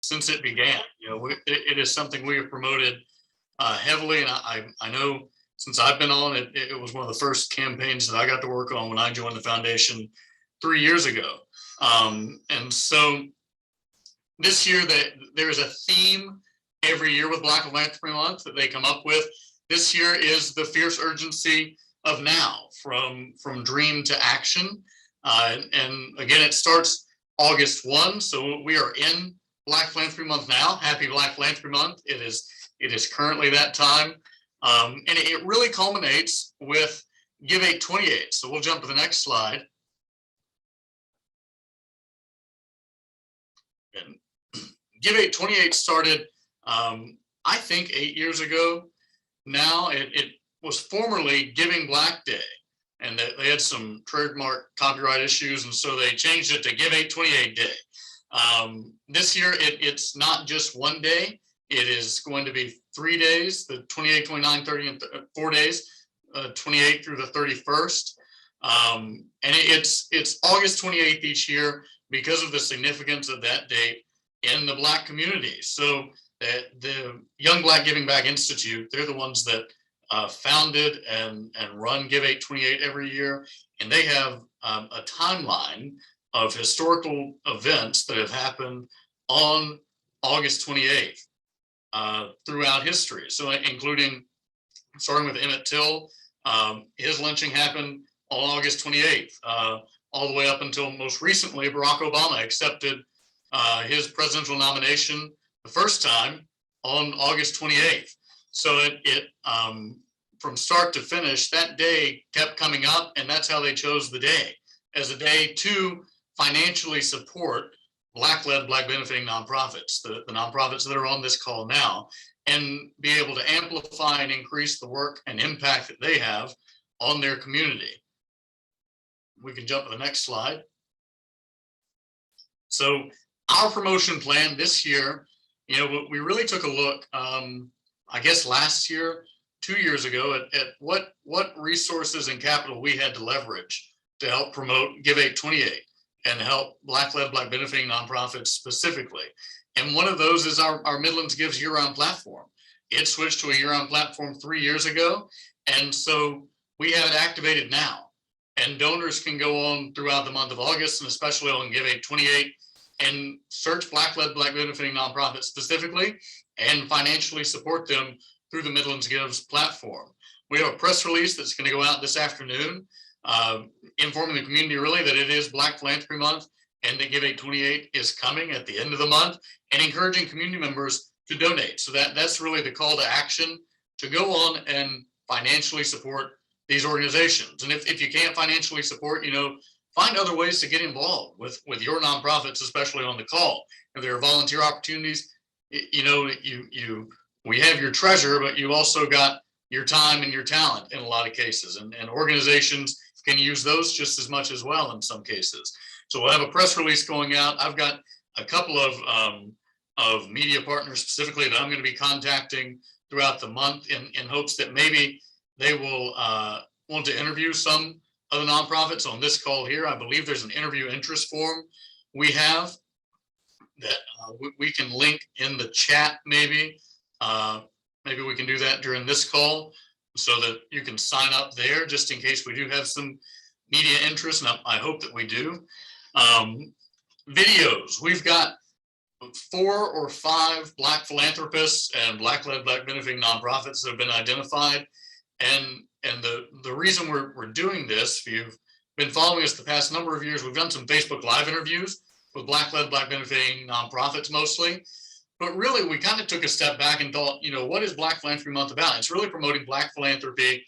since it began. It is something we have promoted heavily, and I know since I've been on it, it was one of the first campaigns that I got to work on when I joined the foundation 3 years ago. And so this year there is a theme every year with Black Philanthropy Month that they come up with. This year is the fierce urgency of now, from dream to action. And again, it starts August 1. So we are in Black Philanthropy Month now. Happy Black Philanthropy Month. It is currently that time. And it really culminates with Give 828. So we'll jump to the next slide. And Give 828 started, I think, 8 years ago. Now it was formerly Giving Black Day, and they had some trademark copyright issues, and so they changed it to Give 828 Day. This year, it's not just one day. It is going to be 3 days, the 28, 29, 30, and 4 days, 28 through the 31st. And it's August 28th each year because of the significance of that date in the Black community. So the Young Black Giving Back Institute, they're the ones that founded and run Give 828 every year. And they have a timeline of historical events that have happened on August 28th throughout history. So including, starting with Emmett Till, his lynching happened on August 28th, all the way up until most recently, Barack Obama accepted his presidential nomination the first time on August 28th. So it from start to finish, that day kept coming up, and that's how they chose the day, as a day to financially support Black-led, Black-benefiting nonprofits, the nonprofits that are on this call now, and be able to amplify and increase the work and impact that they have on their community. We can jump to the next slide. So our promotion plan this year, we really took a look, I guess last year, 2 years ago, at what resources and capital we had to leverage to help promote Give 828 and help Black-led, Black-benefiting nonprofits specifically. And one of those is our Midlands Gives year-round platform. It switched to a year-round platform 3 years ago, and so we have it activated now. And donors can go on throughout the month of August, and especially on Give 828, and search Black-led, Black-benefiting nonprofits specifically, and financially support them through the Midlands Gives platform. We have a press release that's going to go out this afternoon, informing the community really that it is Black Philanthropy Month and that Give 828 is coming at the end of the month, and encouraging community members to donate. So that's really the call to action, to go on and financially support these organizations. And if you can't financially support, find other ways to get involved with your nonprofits, especially on the call. If there are volunteer opportunities, we have your treasure, but you also got your time and your talent in a lot of cases, and organizations can use those just as much as well in some cases. So we'll have a press release going out. I've got a couple of media partners specifically that I'm going to be contacting throughout the month in hopes that maybe they will want to interview some of the nonprofits on this call here. I believe there's an interview interest form we have that we can link in the chat maybe. Maybe we can do that during this call so that you can sign up there just in case we do have some media interest, and I hope that we do. Videos, we've got 4 or 5 Black philanthropists and Black-led, Black-benefiting nonprofits that have been identified. And the reason we're doing this, if you've been following us the past number of years, we've done some Facebook Live interviews with Black-led, Black-benefiting nonprofits mostly. But really, we kind of took a step back and thought, what is Black Philanthropy Month about? It's really promoting Black philanthropy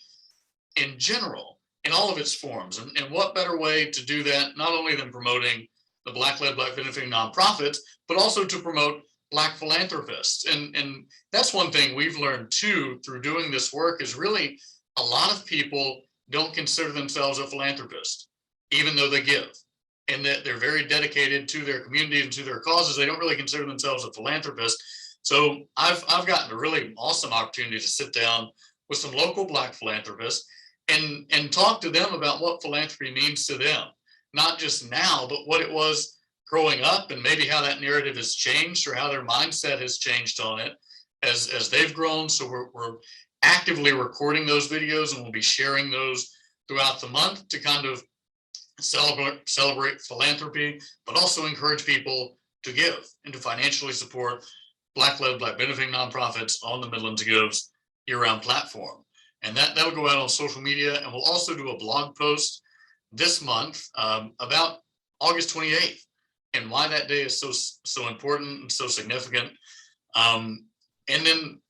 in general, in all of its forms. And what better way to do that, not only than promoting the Black-led, Black-benefiting nonprofits, but also to promote Black philanthropists. And that's one thing we've learned too through doing this work, is really a lot of people don't consider themselves a philanthropist, even though they give. And that they're very dedicated to their community and to their causes. They don't really consider themselves a philanthropist. So I've gotten a really awesome opportunity to sit down with some local Black philanthropists and talk to them about what philanthropy means to them, not just now, but what it was growing up and maybe how that narrative has changed or how their mindset has changed on it as they've grown. So we're actively recording those videos, and we'll be sharing those throughout the month to kind of celebrate philanthropy, but also encourage people to give and to financially support Black-led, Black benefiting nonprofits on the Midlands Gives year-round platform. And that'll go out on social media, and we'll also do a blog post this month about August 28th and why that day is so important and so significant. And then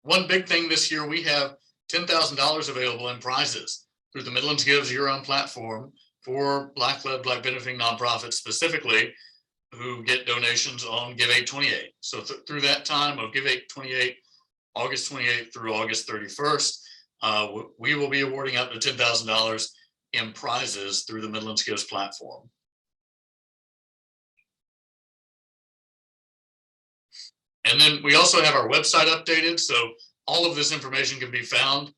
one big thing this year, we have $10,000 available in prizes through the Midlands Gives year-round platform for Black-led, Black benefiting nonprofits specifically, who get donations on Give 828. So through that time of Give 828, August 28th through August 31st, we will be awarding up to $10,000 in prizes through the Midlands Gives platform. And then we also have our website updated, so all of this information can be found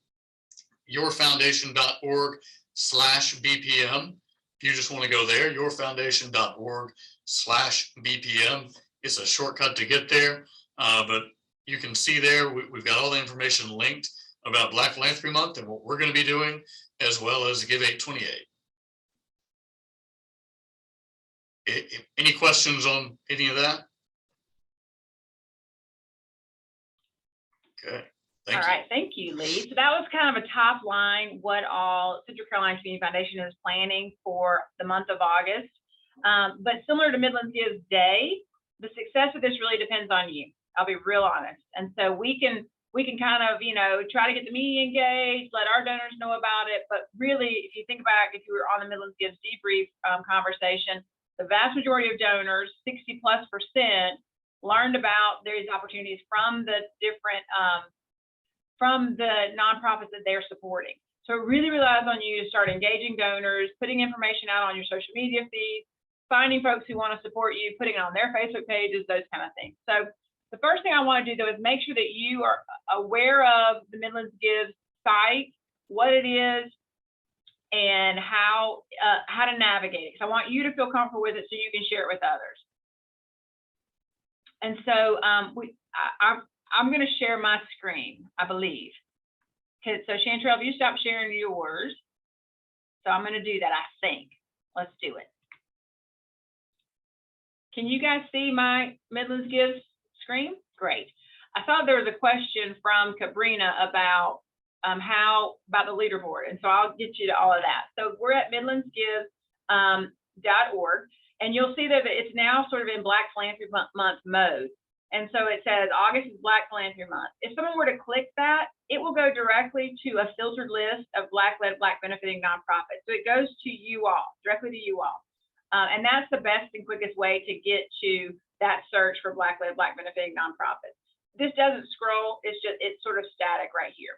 yourfoundation.org/BPM. If you just want to go there, yourfoundation.org/BPM. It's a shortcut to get there, but you can see there, we've got all the information linked about Black Philanthropy Month and what we're going to be doing, as well as Give 828. Any questions on any of that? Okay. All right, thank you, Lee. So that was kind of a top line, what all Central Carolina Community Foundation is planning for the month of August. But similar to Midlands Gives Day, the success of this really depends on you. I'll be real honest. And so we can kind of, try to get the media engaged, let our donors know about it. But really, if you think back, if you were on the Midlands Gives debrief conversation, the vast majority of donors, 60+%, learned about these opportunities from the different from the nonprofits that they're supporting. So it really relies on you to start engaging donors, putting information out on your social media feeds, finding folks who want to support you, putting it on their Facebook pages, those kind of things. So the first thing I want to do, though, is make sure that you are aware of the Midlands Gives site, what it is, and how to navigate it. So I want you to feel comfortable with it so you can share it with others. And so I'm going to share my screen, I believe. Okay, so Chantrell, if you stop sharing yours. So I'm going to do that, I think. Let's do it. Can you guys see my Midlands Gives screen? Great. I thought there was a question from Cabrina about about the leaderboard. And so I'll get you to all of that. So we're at midlandsgives.org. And you'll see that it's now sort of in Black Philanthropy Month mode. And so it says August is Black Philanthropy Month. If someone were to click that, it will go directly to a filtered list of Black-led, Black benefiting nonprofits. So it goes to you all, directly to you all. And that's the best and quickest way to get to that search for Black-led, Black benefiting nonprofits. This doesn't scroll, it's sort of static right here.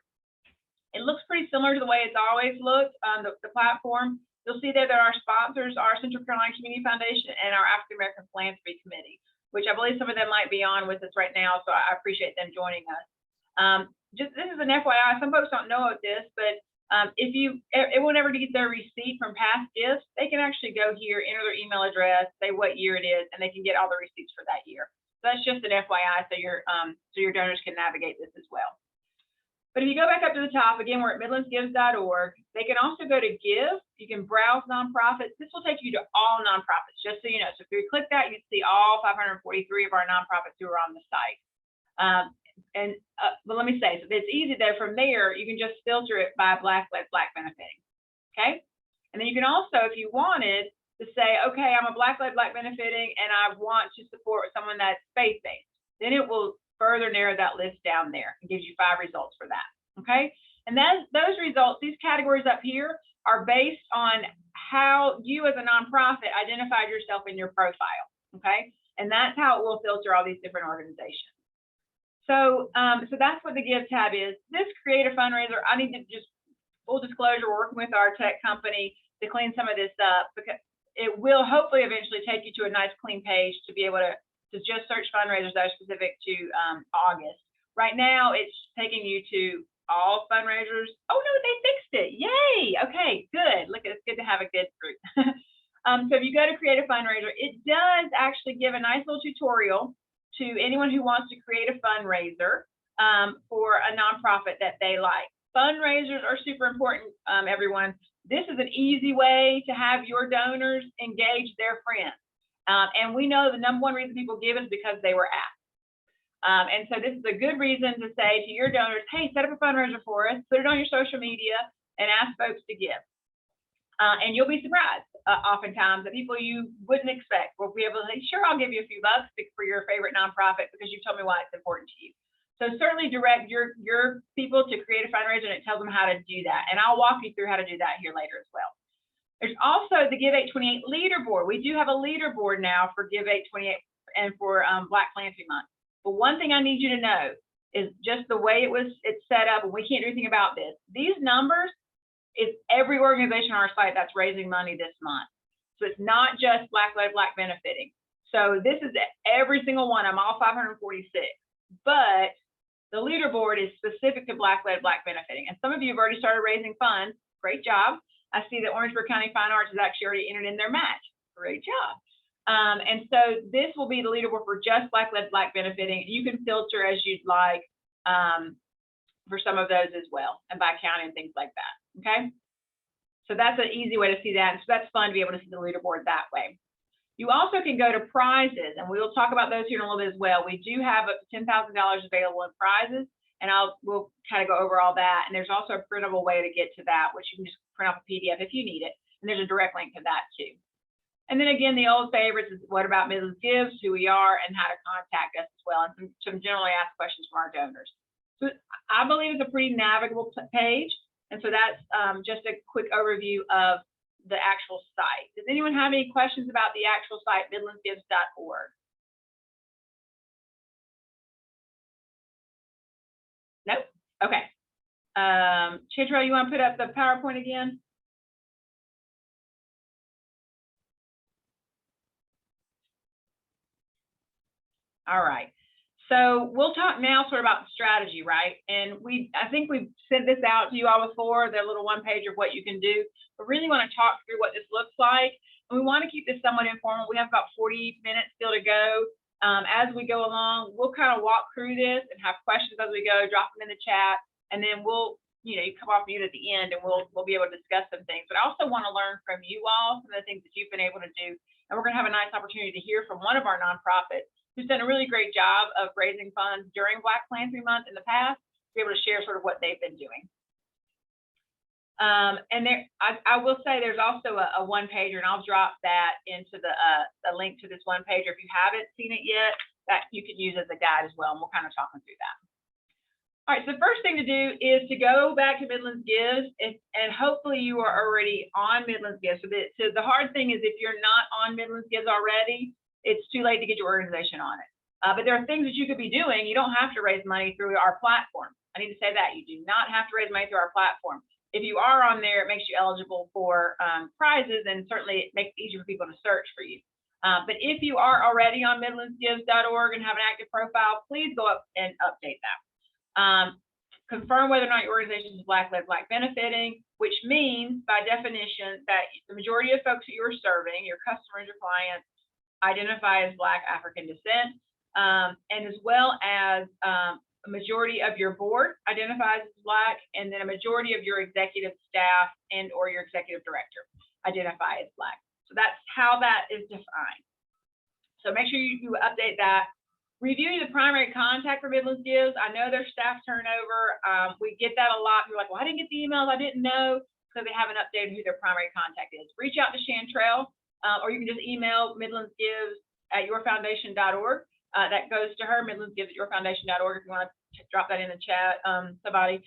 It looks pretty similar to the way it's always looked on the platform. You'll see there that our sponsors are Central Carolina Community Foundation and our African American Philanthropy Committee, which I believe some of them might be on with us right now, so I appreciate them joining us. This is an FYI, some folks don't know of this, but if everyone ever gets their receipt from past gifts, they can actually go here, enter their email address, say what year it is, and they can get all the receipts for that year. So that's just an FYI, so your donors can navigate this as well. But if you go back up to the top, again, we're at midlandsgives.org. They can also go to Give. You can browse nonprofits. This will take you to all nonprofits, just so you know. So if you click that, you'd see all 543 of our nonprofits who are on the site. But let me say, so it's easy there. From there, you can just filter it by Black-led, Black benefiting. Okay? And then you can also, if you wanted, to say, okay, I'm a Black-led, Black benefiting, and I want to support someone that's faith-based. Then it will further narrow that list down there and gives you 5 results for that. Okay, and then those results, these categories up here, are based on how you as a nonprofit identified yourself in your profile. Okay, and that's how it will filter all these different organizations. So that's what the Give tab is. This Create a Fundraiser, I need to just full disclosure, we're working with our tech company to clean some of this up, because it will hopefully eventually take you to a nice clean page to be able to just search fundraisers that are specific to August. Right now, it's taking you to all fundraisers. Oh no, they fixed it. Yay. Okay, good. Look, it's good to have a good group. So if you go to create a fundraiser, it does actually give a nice little tutorial to anyone who wants to create a fundraiser for a nonprofit that they like. Fundraisers are super important, everyone. This is an easy way to have your donors engage their friends. And we know the #1 reason people give is because they were asked. And so this is a good reason to say to your donors, hey, set up a fundraiser for us, put it on your social media, and ask folks to give. And you'll be surprised oftentimes that people you wouldn't expect will be able to say, sure, I'll give you a few bucks for your favorite nonprofit because you've told me why it's important to you. So certainly direct your people to create a fundraiser, and it tells them how to do that. And I'll walk you through how to do that here later as well. There's also the Give 828 leaderboard. We do have a leaderboard now for Give 828 and for Black Philanthropy Month. But one thing I need you to know is just the way it's set up, and we can't do anything about this. These numbers is every organization on our site that's raising money this month. So it's not just Black-led, Black benefiting. So this is every single one. I'm all 546. But the leaderboard is specific to Black-led, Black benefiting. And some of you have already started raising funds. Great job. I see that Orangeburg County Fine Arts has actually already entered in their match. Great job. And so this will be the leaderboard for just Black-led, Black benefiting. You can filter as you'd like for some of those as well, and by county and things like that. Okay. So that's an easy way to see that. And so that's fun to be able to see the leaderboard that way. You also can go to prizes, and we will talk about those here in a little bit as well. We do have up to $10,000 available in prizes, and we'll kind of go over all that. And there's also a printable way to get to that, which you can just print off a PDF if you need it. And there's a direct link to that too. And then again, the old favorites is what about Midlands Gives, who we are, and how to contact us as well, and some generally asked questions from our donors. So I believe it's a pretty navigable page. And so that's just a quick overview of the actual site. Does anyone have any questions about the actual site, midlandsgives.org? Nope. Okay. Chantrell, you want to put up the PowerPoint again? All right. So we'll talk now sort of about the strategy, right? And I think we've sent this out to you all before, the little one page of what you can do, but really want to talk through what this looks like. And we want to keep this somewhat informal. We have about 40 minutes still to go. As we go along, we'll kind of walk through this and have questions as we go, drop them in the chat, and then we'll, you come off mute at the end and we'll be able to discuss some things. But I also want to learn from you all, some of the things that you've been able to do. And we're going to have a nice opportunity to hear from one of our nonprofits who's done a really great job of raising funds during Black Philanthropy Month in the past, to be able to share sort of what they've been doing. And I will say there's also a one pager, and I'll drop that into the link to this one pager. If you haven't seen it yet, that you could use as a guide as well, and we'll kind of talk through that. All right, so the first thing to do is to go back to Midlands Gives, and hopefully you are already on Midlands Gives. So the hard thing is if you're not on Midlands Gives already, it's too late to get your organization on it. But there are things that you could be doing. You don't have to raise money through our platform. I need to say that. You do not have to raise money through our platform. If you are on there, it makes you eligible for prizes, and certainly it makes it easier for people to search for you. But if you are already on midlandsgives.org and have an active profile, please go up and update that. Confirm whether or not your organization is Black-led, Black benefiting, which means by definition that the majority of folks that you're serving, your customers, your clients, identify as Black African descent, and as well as a majority of your board identifies as Black, and then a majority of your executive staff and or your executive director identify as Black. So that's how that is defined. So make sure you update that. Reviewing the primary contact for Midlands Gives. I know there's staff turnover. We get that a lot. You're like, well, I didn't get the emails. I didn't know, because they haven't updated who their primary contact is. Reach out to Chantrell, or you can just email midlandsgives@yourfoundation.org. That goes to her, midlandsgives@yourfoundation.org, if you want to drop that in the chat, somebody.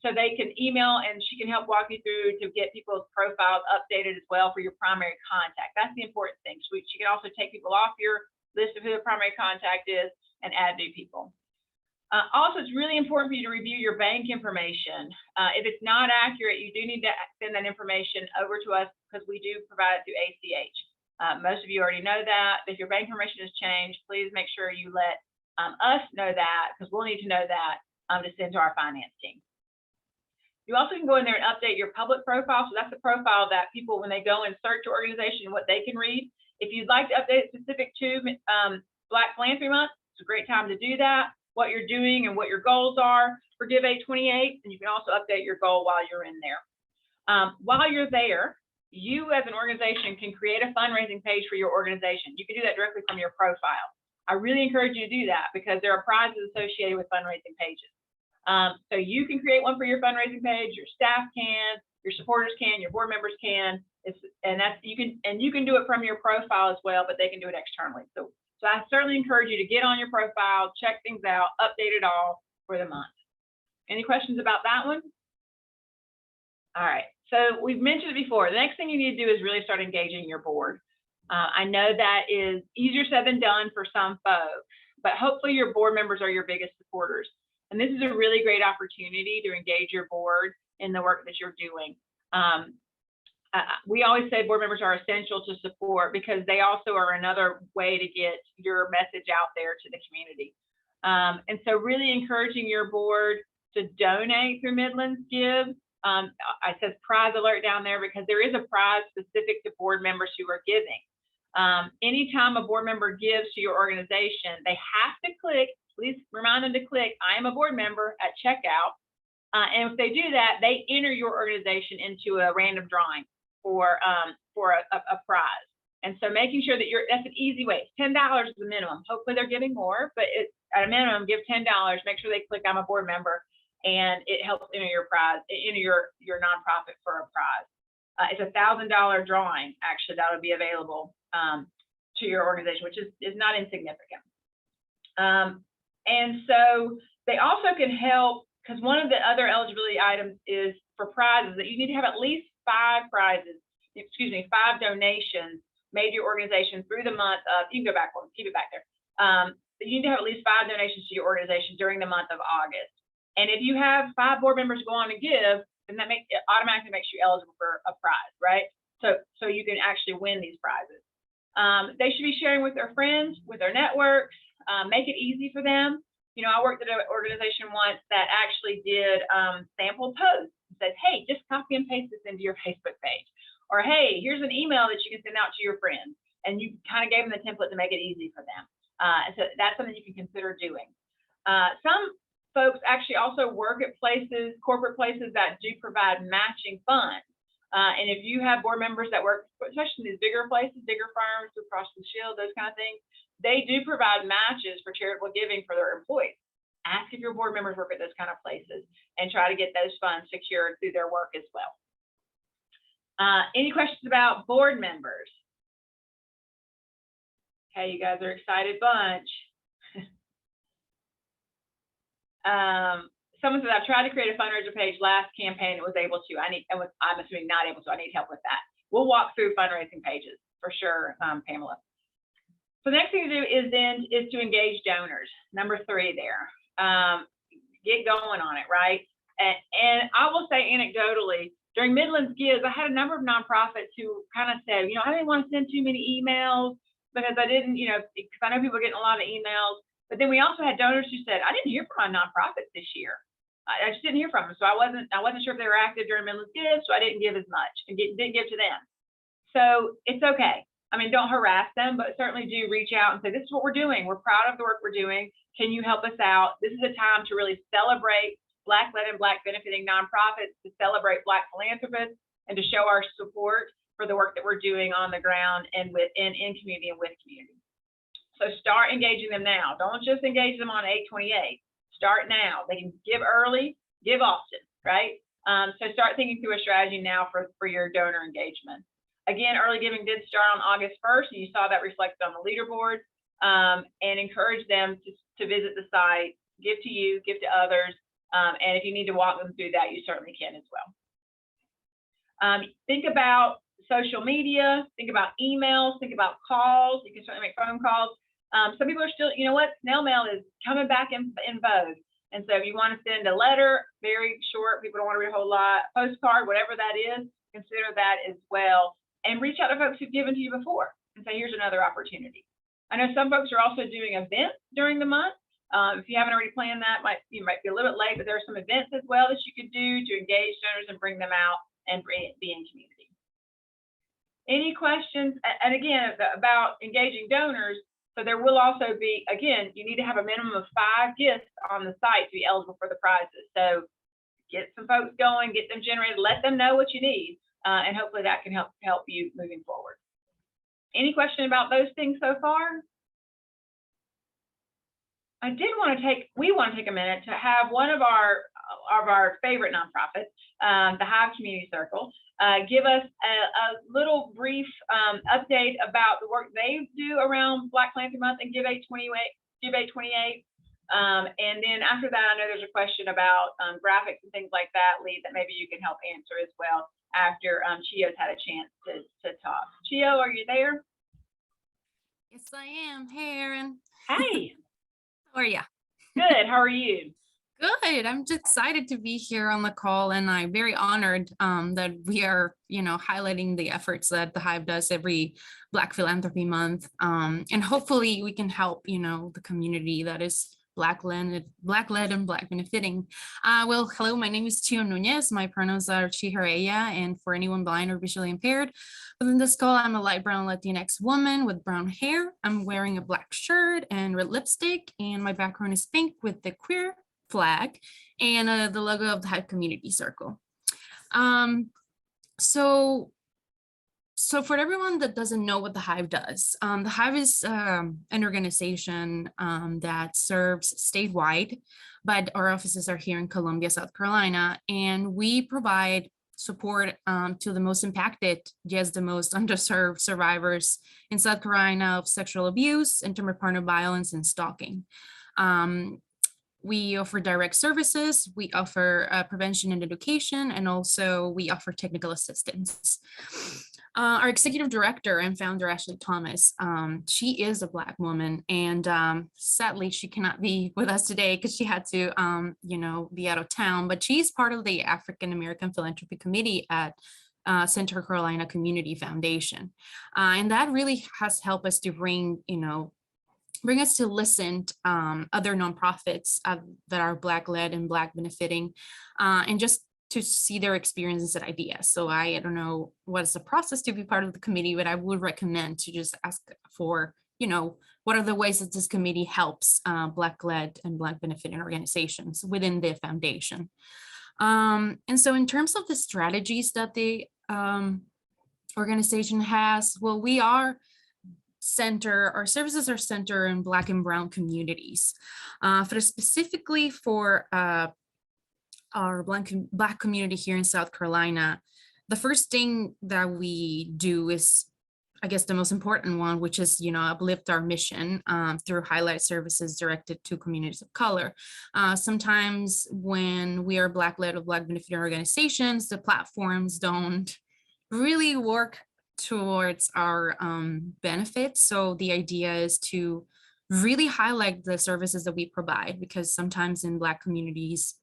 So they can email, and she can help walk you through to get people's profiles updated as well for your primary contact. That's the important thing. She can also take people off your list of who the primary contact is and add new people. Also, it's really important for you to review your bank information. If it's not accurate, you do need to send that information over to us, because we do provide it through ACH. Most of you already know that. If your bank information has changed, please make sure you let us know that, because we'll need to know that to send to our finance team. You also can go in there and update your public profile. So that's the profile that people, when they go and search your organization, what they can read. If you'd like to update it specific to Black Philanthropy Month, it's a great time to do that, what you're doing and what your goals are for Give 828, and you can also update your goal while you're in there. While you're there, you as an organization can create a fundraising page for your organization. You can do that directly from your profile. I really encourage you to do that because there are prizes associated with fundraising pages. So you can create one for your fundraising page, your staff can, your supporters can, your board members can, you can do it from your profile as well, but they can do it externally. So I certainly encourage you to get on your profile, check things out, update it all for the month. Any questions about that one? All right, so we've mentioned it before. The next thing you need to do is really start engaging your board. I know that is easier said than done for some folks, but hopefully your board members are your biggest supporters. And this is a really great opportunity to engage your board in the work that you're doing. We always say board members are essential to support because they also are another way to get your message out there to the community. And so really encouraging your board to donate through Midlands Give. I said prize alert down there because there is a prize specific to board members who are giving. Anytime a board member gives to your organization, they have to click, please remind them to click, I am a board member at checkout. And if they do that, they enter your organization into a random drawing for a prize. And so making sure that that's an easy way. $10 is the minimum. Hopefully they're giving more, but at a minimum, give $10. Make sure they click I'm a board member, and it helps enter your prize, enter your nonprofit for a prize. It's a $1,000 drawing, actually, that would be available to your organization, which is not insignificant. And so they also can help, because one of the other eligibility items is for prizes that you need to have at least 5 donations made to your organization through the month of, you can go back one, keep it back there. But you need to have at least 5 donations to your organization during the month of August. And if you have 5 board members go on and give, then that automatically makes you eligible for a prize, right? So you can actually win these prizes. They should be sharing with their friends, with their networks, make it easy for them. You know, I worked at an organization once that actually did sample posts. It says, hey, just copy and paste this into your Facebook page. Or, hey, here's an email that you can send out to your friends. And you kind of gave them the template to make it easy for them. And so that's something you can consider doing. Some folks actually also work at places, corporate places that do provide matching funds. And if you have board members that work, especially in these bigger places, bigger firms, Blue Cross Blue Shield, those kind of things, they do provide matches for charitable giving for their employees. Ask if your board members work at those kind of places and try to get those funds secured through their work as well. Any questions about board members? Okay, you guys are excited bunch. Someone said, I've tried to create a fundraiser page last campaign and was able to. I'm assuming not able to. I need help with that. We'll walk through fundraising pages for sure, Pamela. So the next thing to do is to engage donors. Number 3 there. Get going on it, right? And I will say anecdotally, during Midlands Gives, I had a number of nonprofits who kind of said, I didn't want to send too many emails because I didn't, because I know people are getting a lot of emails. But then we also had donors who said, I didn't hear from my nonprofits this year. I just didn't hear from them. So I wasn't sure if they were active during Midlands Gives, so I didn't give as much and didn't give to them. So it's okay. I mean, don't harass them, but certainly do reach out and say, this is what we're doing. We're proud of the work we're doing. Can you help us out? This is a time to really celebrate Black-led and Black benefiting nonprofits, to celebrate Black philanthropists, and to show our support for the work that we're doing on the ground and in community and with community. So start engaging them now. Don't just engage them on 8/28. Start now. They can give early, give often, right? So start thinking through a strategy now for your donor engagement. Again, early giving did start on August 1st, and you saw that reflected on the leaderboard. And encourage them to visit the site, give to you, give to others. And if you need to walk them through that, you certainly can as well. Think about social media, think about emails, think about calls. You can certainly make phone calls. Some people are still, snail mail is coming back in vogue. And so if you want to send a letter, very short, people don't want to read a whole lot, postcard, whatever that is, consider that as well. And reach out to folks who've given to you before and say, here's another opportunity. I know some folks are also doing events during the month. If you haven't already planned that, you might be a little bit late, but there are some events as well that you could do to engage donors and bring them out and be in community. Any questions? And again, about engaging donors, so there will also be, again, you need to have a minimum of 5 gifts on the site to be eligible for the prizes. So get some folks going, get them generated, let them know what you need, and hopefully that can help you moving forward. Any question about those things so far? We want to take a minute to have one of our favorite nonprofits, the Hive Community Circle, give us a little brief update about the work they do around Black Philanthropy Month and Give 828. And then after that, I know there's a question about graphics and things like that, Lee, that maybe you can help answer as well after Chio's had a chance to talk. Chio, are you there? Yes, I am. Hey, Erin. Hey. How are you? Good. How are you? Good. I'm just excited to be here on the call, and I'm very honored that we are, highlighting the efforts that the Hive does every Black Philanthropy Month, and hopefully we can help, the community that is Black-led and Black benefiting. Well, hello, my name is Chio Nunez. My pronouns are she, her, ella, and for anyone blind or visually impaired, within this call, I'm a light brown Latinx woman with brown hair. I'm wearing a black shirt and red lipstick, and my background is pink with the queer flag and the logo of the Hive Community Circle. So for everyone that doesn't know what the Hive does, the Hive is an organization that serves statewide, but our offices are here in Columbia, South Carolina, and we provide support to the most impacted, yes, the most underserved survivors in South Carolina of sexual abuse, intimate partner violence, and stalking. We offer direct services, we offer prevention and education, and also we offer technical assistance. Our executive director and founder, Ashley Thomas, she is a Black woman, and sadly she cannot be with us today because she had to, be out of town, but she's part of the African American Philanthropy Committee at Central Carolina Community Foundation. And that really has helped us to bring us to listen to other nonprofits that are Black-led and Black benefiting, and just to see their experiences and ideas. So I don't know what's the process to be part of the committee, but I would recommend to just ask for, what are the ways that this committee helps Black-led and Black benefiting organizations within the foundation. And so in terms of the strategies that the organization has, well, our services are centered in Black and Brown communities. Specifically for our Black community here in South Carolina, the first thing that we do is, I guess, the most important one, which is, uplift our mission through highlight services directed to communities of color. Sometimes when we are Black-led or Black benefiting organizations, the platforms don't really work towards our benefits. So the idea is to really highlight the services that we provide, because sometimes in Black communities,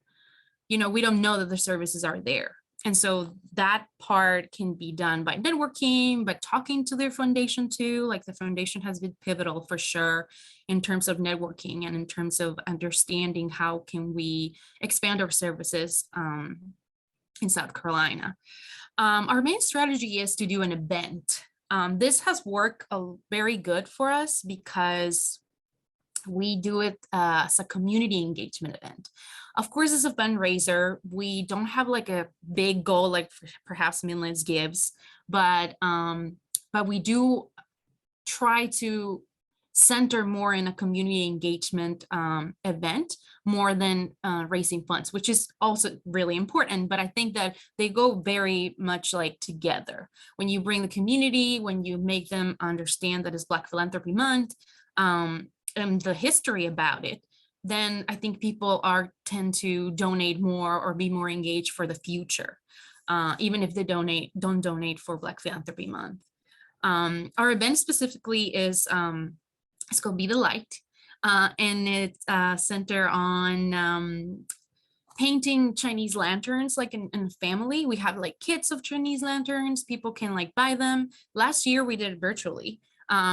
we don't know that the services are there. And so that part can be done by networking, by talking to their foundation too. Like the foundation has been pivotal for sure in terms of networking and in terms of understanding how can we expand our services in South Carolina. Our main strategy is to do an event. This has worked very good for us because we do it as a community engagement event. Of course, as a fundraiser, we don't have like a big goal like perhaps Midlands gives, but we do try to center more in a community engagement event more than raising funds, which is also really important. But I think that they go very much like together. When you bring the community, when you make them understand that it's Black Philanthropy Month, and the history about it, then I think people tend to donate more or be more engaged for the future, even if they don't donate for Black Philanthropy Month. Our event specifically is it's called Be the Light, and it's centered on painting Chinese lanterns like in a family. We have like kits of Chinese lanterns. People can like buy them. Last year we did it virtually.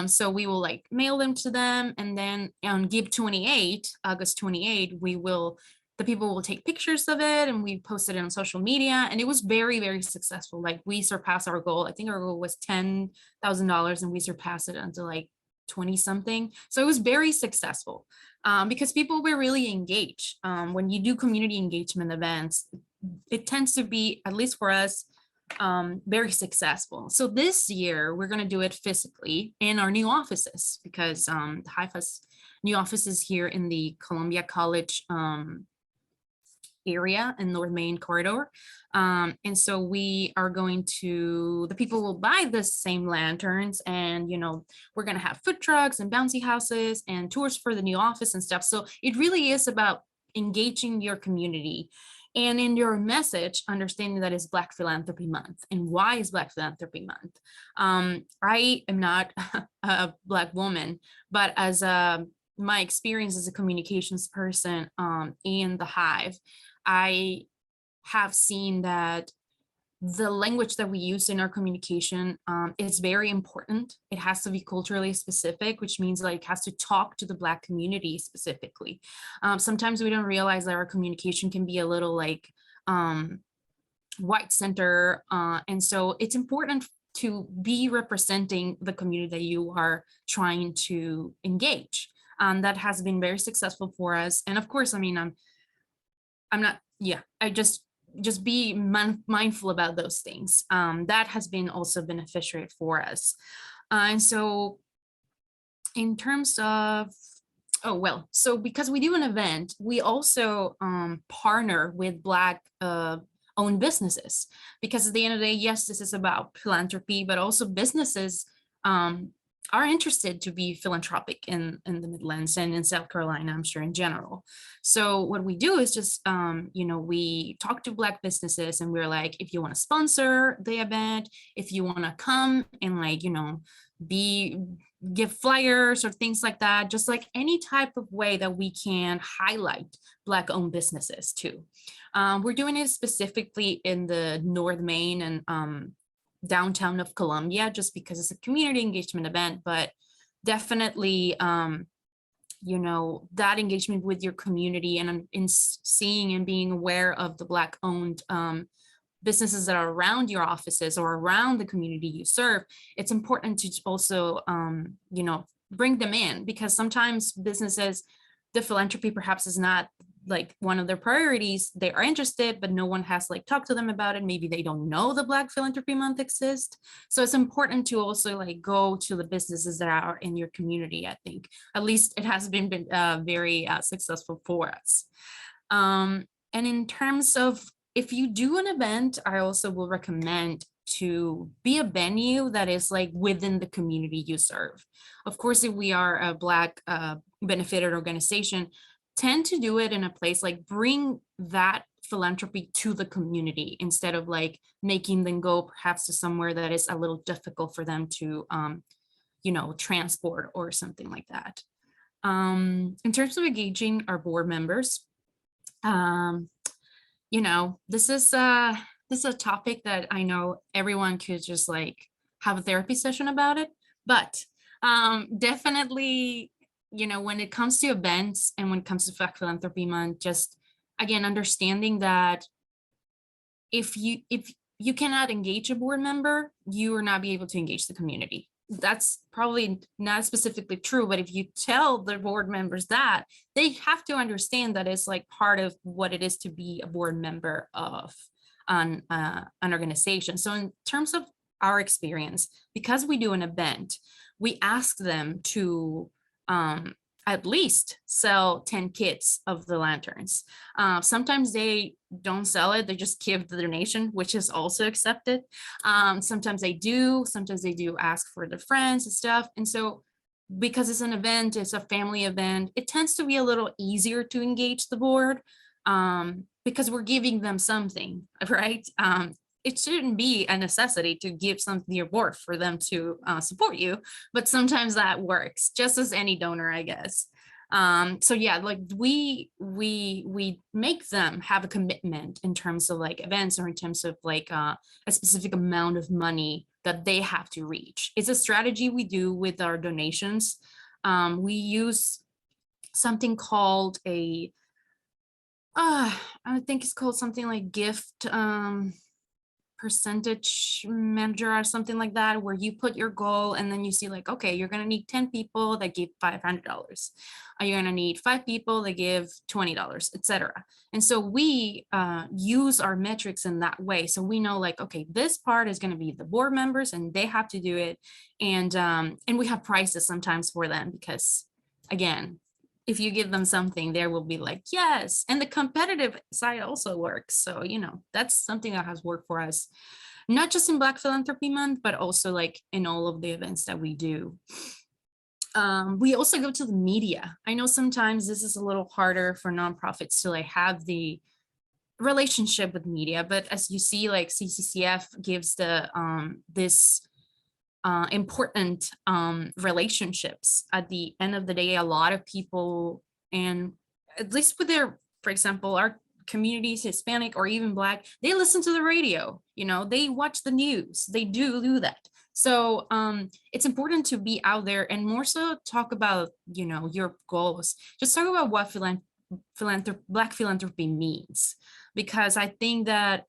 So we will like mail them to them, and then on Give 28, August 28, the people will take pictures of it and we posted it on social media, and it was very, very successful. Like we surpassed our goal. I think our goal was $10,000 and we surpassed it until like 20 something. So it was very successful because people were really engaged. When you do community engagement events, it tends to be, at least for us, very successful. So this year we're going to do it physically in our new offices because the HIFA's new offices here in the Columbia College area in North Main corridor. And so we are going to, the people will buy the same lanterns, and, you know, we're going to have food trucks and bouncy houses and tours for the new office and stuff. So it really is about engaging your community. And in your message, understanding that it's Black Philanthropy Month. And why is Black Philanthropy Month? I am not a Black woman, but as my experience as a communications person in the Hive, I have seen that the language that we use in our communication is very important. It has to be culturally specific, which means like it has to talk to the Black community specifically. Sometimes we don't realize that our communication can be a little like white center. And so it's important to be representing the community that you are trying to engage. That has been very successful for us. And of course, I mean, I'm not, yeah, I just be mindful about those things. That has been also beneficial for us. And so in terms of, oh, well, so because we do an event, we also partner with Black owned businesses, because at the end of the day, yes, this is about philanthropy, but also businesses are interested to be philanthropic in the Midlands and in South Carolina, I'm sure in general. So what we do is just, you know, we talk to Black businesses and we're like, if you want to sponsor the event, if you want to come and like, you know, give flyers or things like that, just like any type of way that we can highlight Black owned businesses too. We're doing it specifically in the North Main and downtown of Columbia, just because it's a community engagement event, but definitely, you know, that engagement with your community and in seeing and being aware of the Black owned businesses that are around your offices or around the community you serve, it's important to also, you know, bring them in, because sometimes businesses, the philanthropy perhaps is not like one of their priorities. They are interested, but no one has like talked to them about it. Maybe they don't know the Black Philanthropy Month exists. So it's important to also like go to the businesses that are in your community. I think at least it has been very successful for us. And in terms of, if you do an event, I also will recommend to be a venue that is like within the community you serve. Of course, if we are a Black benefited organization, tend to do it in a place like bring that philanthropy to the community instead of like making them go perhaps to somewhere that is a little difficult for them to, you know, transport or something like that. In terms of engaging our board members, you know, this is a topic that I know everyone could just like have a therapy session about it, but definitely, you know, when it comes to events and when it comes to Black Philanthropy Month, just again, understanding that if you cannot engage a board member, you will not be able to engage the community. That's probably not specifically true, but if you tell the board members that, they have to understand that it's like part of what it is to be a board member of an organization. So in terms of our experience, because we do an event, we ask them to at least sell 10 kits of the lanterns. Sometimes they don't sell it, they just give the donation, which is also accepted. Sometimes they do ask for their friends and stuff. And so because it's an event, it's a family event, it tends to be a little easier to engage the board because we're giving them something, right? It shouldn't be a necessity to give something to your board for them to support you, but sometimes that works, just as any donor, I guess. So yeah, like we make them have a commitment in terms of like events or in terms of like a specific amount of money that they have to reach. It's a strategy we do with our donations. We use something called I think it's called something like gift percentage manager or something like that, where you put your goal and then you see like, okay, you're going to need 10 people that give $500. Are you going to need 5 people that give $20, etc. And so we use our metrics in that way. So we know like, okay, this part is going to be the board members and they have to do it. And we have prices sometimes for them because, again, if you give them something, there will be like, yes. And the competitive side also works. So, that's something that has worked for us, not just in Black Philanthropy Month, but also like in all of the events that we do. We also go to the media. I know sometimes this is a little harder for nonprofits to like have the relationship with media, but as you see, like CCCF gives the this important relationships. At the end of the day, a lot of people, and at least with their, for example, our communities, Hispanic or even Black, they listen to the radio, they watch the news, they do that. So it's important to be out there and more so talk about, your goals. Just talk about what Black philanthropy means, because I think that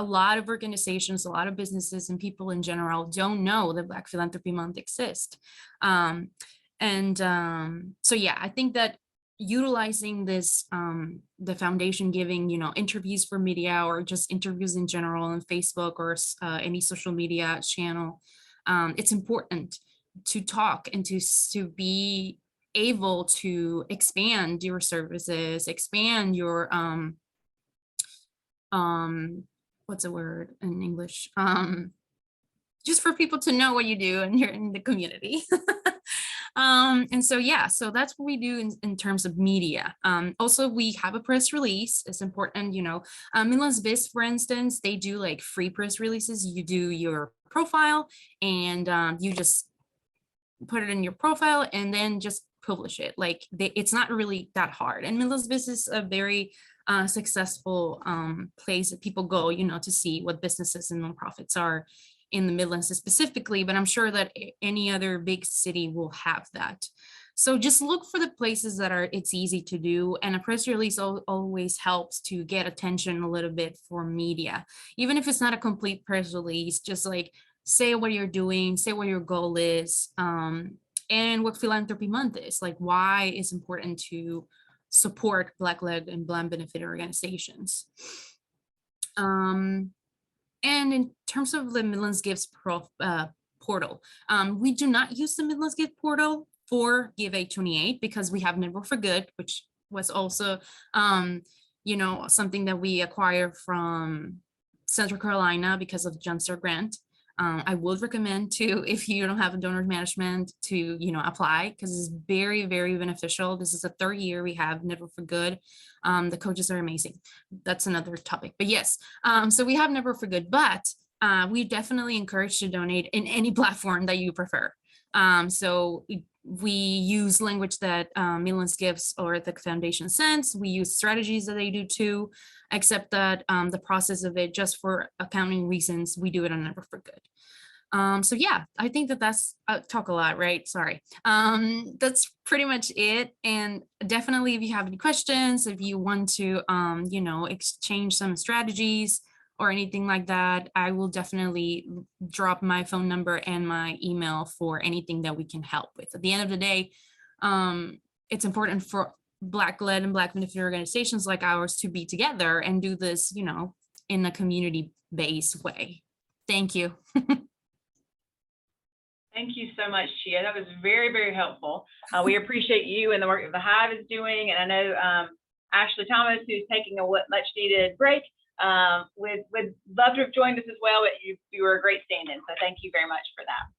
a lot of organizations, a lot of businesses and people in general don't know that Black Philanthropy Month exists. So yeah, I think that utilizing this, the foundation giving, interviews for media or just interviews in general on Facebook or any social media channel, it's important to talk and to be able to expand your services, expand your, what's a word in English? Just for people to know what you do and you're in the community. And so, yeah, so that's what we do in terms of media. Also, we have a press release. It's important, Midlands Biz, for instance, they do like free press releases. You do your profile and you just put it in your profile and then just publish it. Like it's not really that hard. And Midlands Biz is a very successful place that people go, to see what businesses and nonprofits are in the Midlands specifically, but I'm sure that any other big city will have that. So just look for the places that it's easy to do. And a press release always helps to get attention a little bit for media. Even if it's not a complete press release, just like say what you're doing, say what your goal is, and what Philanthropy Month is, like why it's important to support Black-led and Black benefit organizations. And in terms of the Midlands Gives portal, we do not use the Midlands Gift portal for Give 828 because we have Never for Good, which was also, something that we acquired from Central Carolina because of the Jumpstart grant. I would recommend to, if you don't have a donor management, to apply because it's very, very beneficial. This is the 3rd year we have Never for Good. The coaches are amazing. That's another topic, but yes. So we have Never for Good, but we definitely encourage to donate in any platform that you prefer. So we use language that Midlands Gives or the foundation sends. We use strategies that they do too, except that the process of it, just for accounting reasons, we do it on Never for Good. So yeah, I think that's talk a lot, right? Sorry. That's pretty much it. And definitely if you have any questions, if you want to, exchange some strategies or anything like that, I will definitely drop my phone number and my email for anything that we can help with. At the end of the day, it's important for Black-led and Black benefit organizations like ours to be together and do this, in a community-based way. Thank you. Thank you so much, Chia. That was very, very helpful. We appreciate you and the work that the Hive is doing. And I know Ashley Thomas, who's taking a much needed break, would love to have joined us as well, but you were a great stand-in. So thank you very much for that.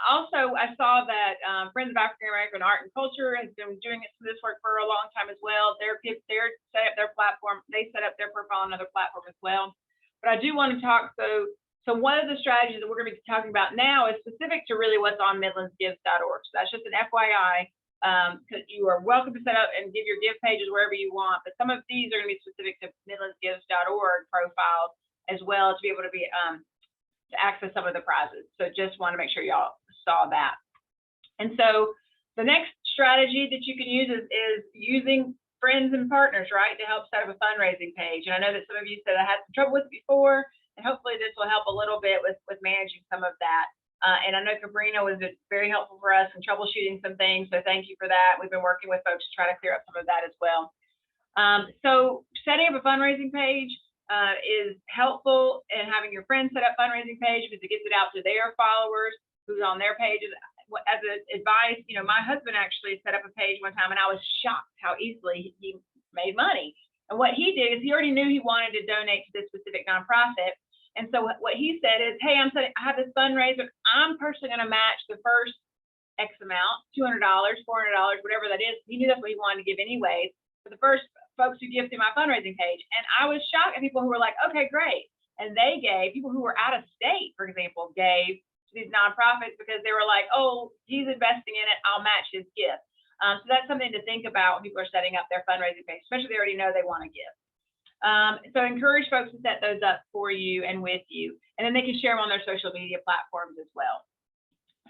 Also, I saw that Friends of African American Art and Culture has been doing this work for a long time as well. They're set up their platform. They set up their profile on another platform as well. But I do want to talk. So one of the strategies that we're going to be talking about now is specific to really what's on midlandsgives.org. So that's just an FYI. Because you are welcome to set up and give your give pages wherever you want, but some of these are going to be specific to midlandsgives.org profiles as well to be able to be to access some of the prizes. So just want to make sure y'all saw that. And so the next strategy that you can use is using friends and partners, right, to help set up a fundraising page. And I know that some of you said I had some trouble with it before, and hopefully this will help a little bit with managing some of that. And I know Cabrina was very helpful for us in troubleshooting some things, so thank you for that. We've been working with folks to try to clear up some of that as well. So setting up a fundraising page is helpful in having your friends set up fundraising page because it gets it out to their followers who's on their pages. As advice, you know, my husband actually set up a page one time and I was shocked how easily he made money. And what he did is he already knew he wanted to donate to this specific nonprofit. And so what he said is, hey, I have this fundraiser. I'm personally going to match the first X amount, $200, $400, whatever that is. He knew that's what he wanted to give anyways for the first folks who give to my fundraising page. And I was shocked at people who were like, okay, great. And they gave, people who were out of state, for example, gave to these nonprofits because they were like, oh, he's investing in it, I'll match his gift. So that's something to think about when people are setting up their fundraising page, especially if they already know they want to give. So encourage folks to set those up for you and with you, and then they can share them on their social media platforms as well.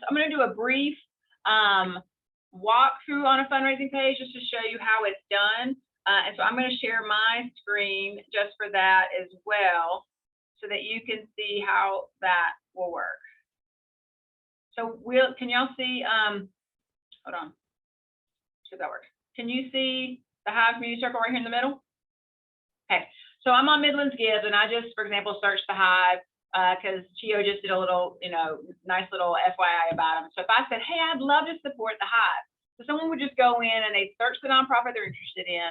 So I'm going to do a brief walkthrough on a fundraising page just to show you how it's done. And so I'm going to share my screen just for that as well, so that you can see how that will work. So can y'all see, hold on, should that work? Can you see the Hive community circle right here in the middle? Okay, so I'm on Midlands Gives, and I just, for example, searched the Hive because Chio just did a little, you know, nice little FYI about them. So if I said, hey, I'd love to support the Hive, so someone would just go in and they'd search the nonprofit they're interested in,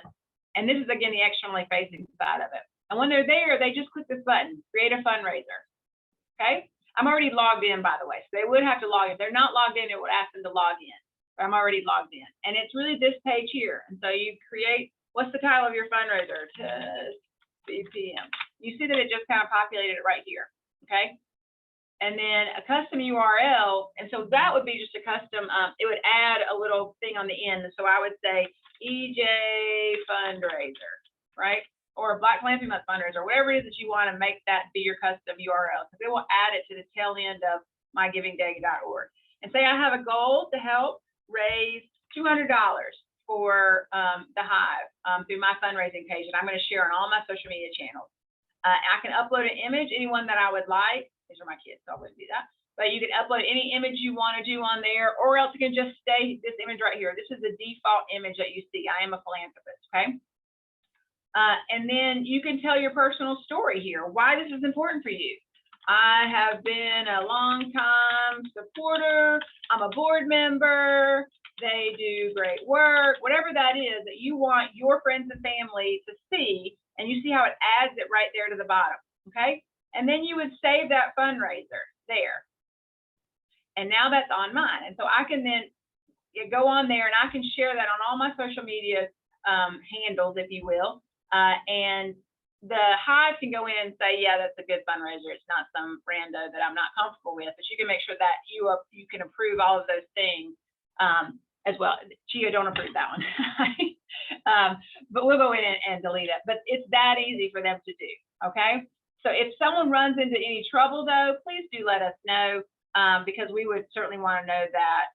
and this is, again, the externally facing side of it. And when they're there, they just click this button, create a fundraiser, okay? I'm already logged in, by the way, so they would have to log in. If they're not logged in, it would ask them to log in, but I'm already logged in. And it's really this page here. And so you create, what's the title of your fundraiser? BPM. You see that it just kind of populated it right here, okay? And then a custom URL, and so that would be just a custom, it would add a little thing on the end. So I would say EJ fundraiser, right? Or a Black Philanthropy Month fundraiser, whatever it is that you want to make that be your custom URL, because it will add it to the tail end of mygivingday.org. And say I have a goal to help raise $200 for the Hive through my fundraising page, and I'm going to share on all my social media channels. I can upload an image, anyone that I would like. These are my kids, so I wouldn't do that. But you can upload any image you want to do on there, or else you can just stay this image right here. This is the default image that you see. I am a philanthropist, okay? And then you can tell your personal story here, why this is important for you. I have been a long-time supporter. I'm a board member. They do great work, whatever that is that you want your friends and family to see, and you see how it adds it right there to the bottom, okay? And then you would save that fundraiser there. And now that's on mine. And so I can then go on there and I can share that on all my social media handles, if you will. And the Hive can go in and say, yeah, that's a good fundraiser. It's not some rando that I'm not comfortable with, but you can make sure that you can approve all of those things as well. Chia, don't approve that one. But we'll go in and delete it. But it's that easy for them to do, okay? So if someone runs into any trouble, though, please do let us know, because we would certainly want to know that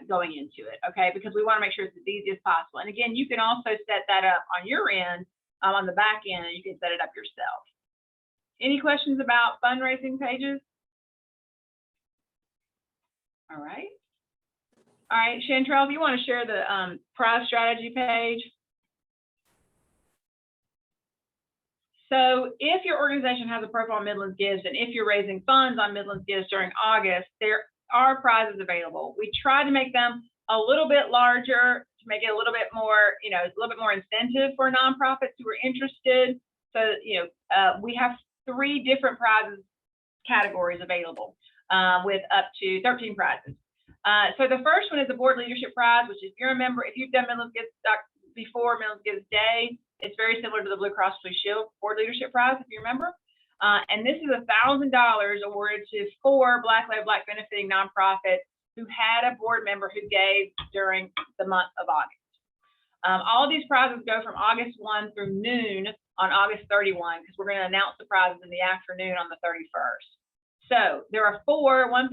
going into it, okay? Because we want to make sure it's as easy as possible. And again, you can also set that up on your end, on the back end, and you can set it up yourself. Any questions about fundraising pages? All right. All right, Chantrell, if you want to share the prize strategy page. So if your organization has a profile on Midlands Gives, and if you're raising funds on Midlands Gives during August, there are prizes available. We try to make them a little bit larger to make it a little bit more, you know, a little bit more incentive for nonprofits who are interested. So, you know, we have 3 different prizes categories available with up to 13 prizes. So the first one is the Board Leadership Prize, which if you remember, if you've done Midlands Gives before Midlands Gives Day, it's very similar to the Blue Cross Blue Shield Board Leadership Prize, if you remember. And this is $1,000 awarded to 4 Black-led, Black benefiting nonprofits who had a board member who gave during the month of August. All of these prizes go from August 1 through noon on August 31, because we're going to announce the prizes in the afternoon on the 31st. So there are 4 $1,000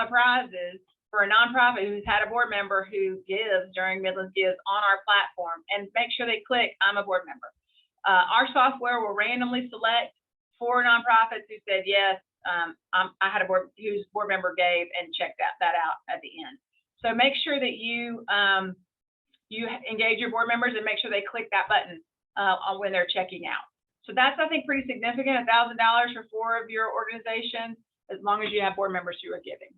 prizes for a nonprofit who's had a board member who gives during Midlands Gives on our platform, and make sure they click I'm a board member. Our software will randomly select 4 nonprofits who said yes, I had a board whose board member gave, and check that out at the end. So make sure that you engage your board members and make sure they click that button on when they're checking out. So that's, I think, pretty significant, $1,000 for 4 of your organizations, as long as you have board members who are giving.